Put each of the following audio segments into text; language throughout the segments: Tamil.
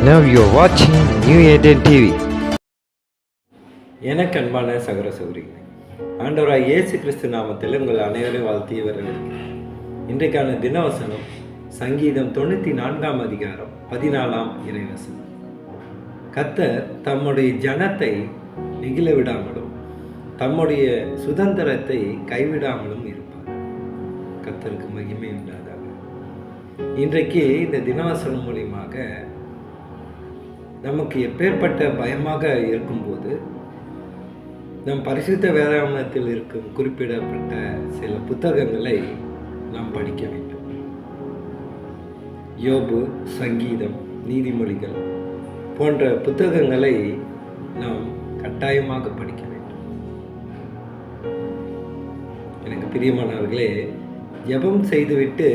Now you're watching New Indian TV. எனக்கு அன்பான சகோதர சகோதரிகளே, ஆண்டவராய் இயேசு கிறிஸ்து நாமத்தில் உங்கள் அனைவரையும் வாழ்த்தி வரவேற்கிறேன். இன்றைக்கான தினவசனம் சங்கீதம் 94 அதிகாரம் 14 இறைவசனம். கர்த்தர் தம்முடைய ஜனத்தை நெகிழ விடாமலும் தம்முடைய சுதந்திரத்தை கைவிடாமலும் இருப்பார். கர்த்தருக்கு மகிமை உண்டாதாக. இன்றைக்கு இந்த தினவசனம் மூலியமாக நமக்கு எப்பேற்பட்ட பயமாக இருக்கும்போது நம் பரிசுத்த வேதாகமத்தில் இருக்கும் குறிப்பிடப்பட்ட சில புத்தகங்களை நாம் படிக்க வேண்டும். யோபு, சங்கீதம், நீதிமொழிகள் போன்ற புத்தகங்களை நாம் கட்டாயமாக படிக்க வேண்டும். எனக்கு பிரியமானவர்களே, ஜெபம் செய்துவிட்டு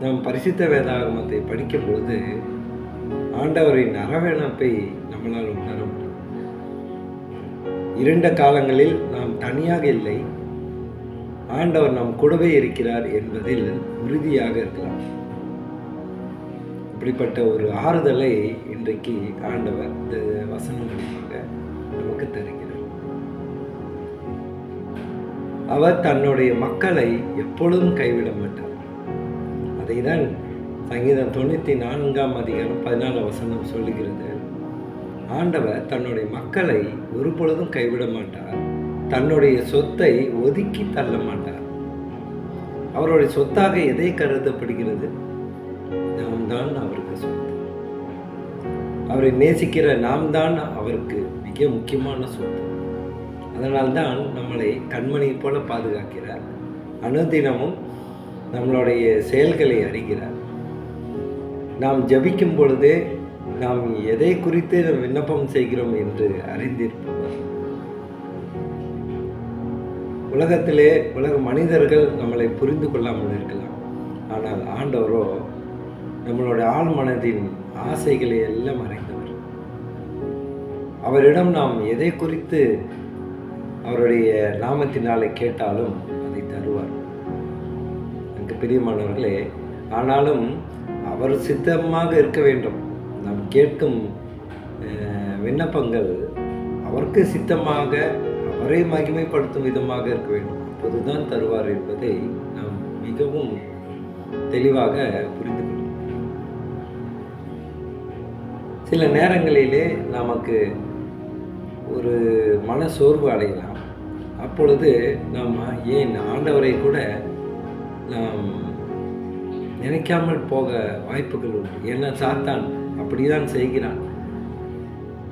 நாம் பரிசுத்த வேதாகமத்தை படிக்கும்போது ஆண்டவரின் அரவணைப்பை நம்மளால் உணர முடியும். இருண்ட காலங்களில் நாம் தனியாக இல்லை, ஆண்டவர் நம் கூடவே இருக்கிறார் என்பதில் உறுதியாக இருக்கலாம். இப்படிப்பட்ட ஒரு ஆறுதலை இன்றைக்கு ஆண்டவர் இந்த வசனம் மூலமாக நமக்கு தருகிறார். அவர் தன்னுடைய மக்களை எப்பொழுதும் கைவிட மாட்டார். அதை தான் சங்கீதம் 94 அதிகாரம் 14 சொல்லுகிறது. ஆண்டவர் தன்னுடைய மக்களை ஒரு பொழுதும் கைவிட மாட்டார், தன்னுடைய சொத்தை ஒதுக்கி தள்ள மாட்டார். அவருடைய சொத்தாக எதை கருதப்படுகிறது? நாம் தான் அவருக்கு சொத்து. அவரை நேசிக்கிற நாம் தான் அவருக்கு மிக முக்கியமான சொத்து. அதனால்தான் நம்மளை கண்மணி போல பாதுகாக்கிறார். அனுதினமும் நம்மளுடைய செயல்களை அறிகிறார். நாம் ஜபிக்கும் பொழுதே நாம் எதை குறித்து விண்ணப்பம் செய்கிறோம் என்று அறிந்திருப்பவர். உலகத்திலே உலக மனிதர்கள் நம்மளை புரிந்து கொள்ளாமல் இருக்கலாம், ஆனால் ஆண்டவரோ நம்மளுடைய ஆழ் மனதின் ஆசைகளை எல்லாம் அறிந்தவர். அவரிடம் நாம் எதை குறித்து அவருடைய நாமத்தினாலே கேட்டாலும் அதை தருவார். எனக்கு பிரியமானவர்களே, ஆனாலும் அவர் சித்தமாக இருக்க வேண்டும். நாம் கேட்கும் விண்ணப்பங்கள் அவருக்கு சித்தமாக, அவரை மகிமைப்படுத்தும் விதமாக இருக்க வேண்டும். அப்போதுதான் தருவார் என்பதை நாம் மிகவும் தெளிவாக புரிந்து கொள்ளும். சில நேரங்களிலே நமக்கு ஒரு மன சோர்வு அடையலாம். அப்பொழுது நாம் ஏன் ஆண்டவரை கூட நாம் நினைக்காமல் போக வாய்ப்புகள் உண்டு. ஏன்னா சாத்தான் அப்படிதான் செய்கிறான்.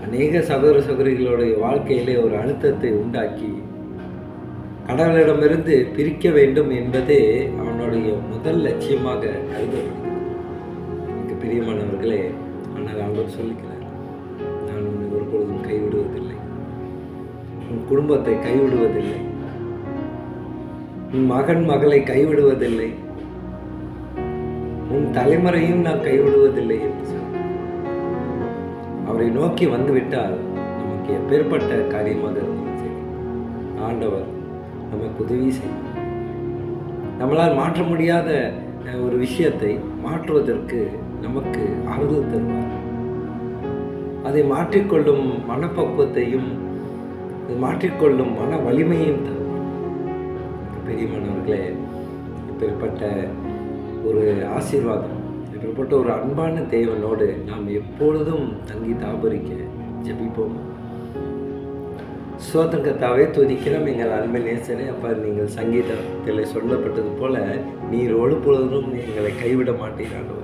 அநேக சகோதர சகோதரிகளுடைய வாழ்க்கையிலே ஒரு அழுத்தத்தை உண்டாக்கி கடவுளிடமிருந்து பிரிக்க வேண்டும் என்பதே அவனுடைய முதல் லட்சியமாக கருதப்படுகிறது. எனக்கு பிரியமானவர்களே, ஆனால் அவர் சொல்லுகிறார், நான் உன்னை ஒரு பொழுதும் கைவிடுவதில்லை, உன் குடும்பத்தை கைவிடுவதில்லை, உன் மகன் மகளை கைவிடுவதில்லை, உன் தலைமுறையும் நான் கைவிடுவதில்லை என்று சொன்னார். அவரை நோக்கி வந்துவிட்டால் நமக்கு எப்பேற்பட்ட காரியமாக இருந்தாலும் சரி, ஆண்டவர் நமக்கு உதவி செய்யும். நம்மளால் மாற்ற முடியாத ஒரு விஷயத்தை மாற்றுவதற்கு நமக்கு ஆறுதல் தருவார். அதை மாற்றிக்கொள்ளும் மனப்பக்குவத்தையும் மாற்றிக்கொள்ளும் மன வலிமையும் தருவார். பெரியமானவர்களே, இப்பேற்பட்ட ஒரு ஆசீர்வாதம், இப்படிப்பட்ட ஒரு அன்பான தேவனோடு நாம் எப்பொழுதும் தங்கி தாபரிக்க ஜெபிப்போம். ஸ்தோத்திரம் கர்த்தாவே, துதிக்கிறோம் எங்கள் அன்பை நேசரே. அப்போ நீங்கள் சங்கீதத்தில் சொல்லப்பட்டது போல நீர் ஒரு பொழுதும் எங்களை கைவிட மாட்டீர்கள்.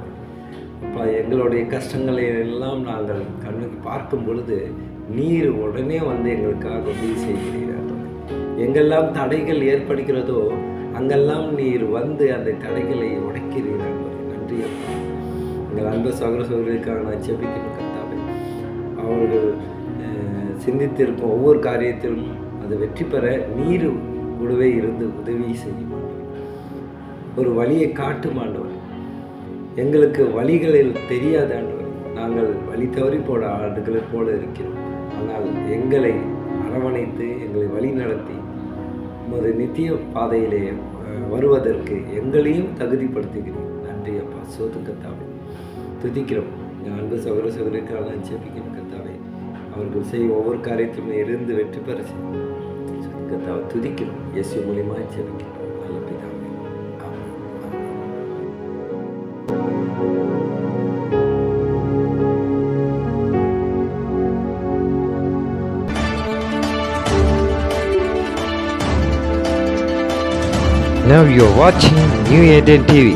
அப்போ எங்களுடைய கஷ்டங்களை எல்லாம் நாங்கள் கண்ணுக்கு பார்க்கும் பொழுது நீர் உடனே வந்து எங்களுக்காக உதவி செய்கிறீர்கள். எங்கெல்லாம் தடைகள் ஏற்படுகிறதோ அங்கெல்லாம் நீர் வந்து அந்த தடைகளை உடைக்கிறீர்கள். நன்றி அப்பா. எங்கள் அன்பு சகோதர சகோதரிக்காக நான் ஜெபிக்கணும் கர்த்தாவே. அவர்கள் சிந்தித்திருக்கும் ஒவ்வொரு காரியத்திலும் அதை வெற்றி பெற நீர் கூடவே இருந்து உதவி செய்யும். ஒரு வழியை காட்டும் ஆண்டவர். எங்களுக்கு வழிகளில் தெரியாத ஆண்டவர். நாங்கள் வழி தவறி போட ஆடுகளைப் போல இருக்கிறோம். ஆனால் எங்களை அரவணைத்து எங்களை வழி நடத்தி உமது நித்திய பாதையிலே வருவதற்கு எங்களையும் தகுதிப்படுத்துகிறேன். நன்றி அப்பா. ஸ்தோத்திரம் கர்த்தாவே, துதிக்கிறோம். எங்கள் அன்பு சகோதர சகோதரிக்காக ஜெபிக்கணும் கர்த்தாவே. அவர்கள் செய்யும் ஒவ்வொரு காரியத்திலும் இருந்து வெற்றி பெற செய்யும் கர்த்தாவை துதிக்கணும். இயேசு மூலியமாக ஜெபிக்கணும். நல்ல பிதாவே. ஆமென். Now you're watching New Eden TV.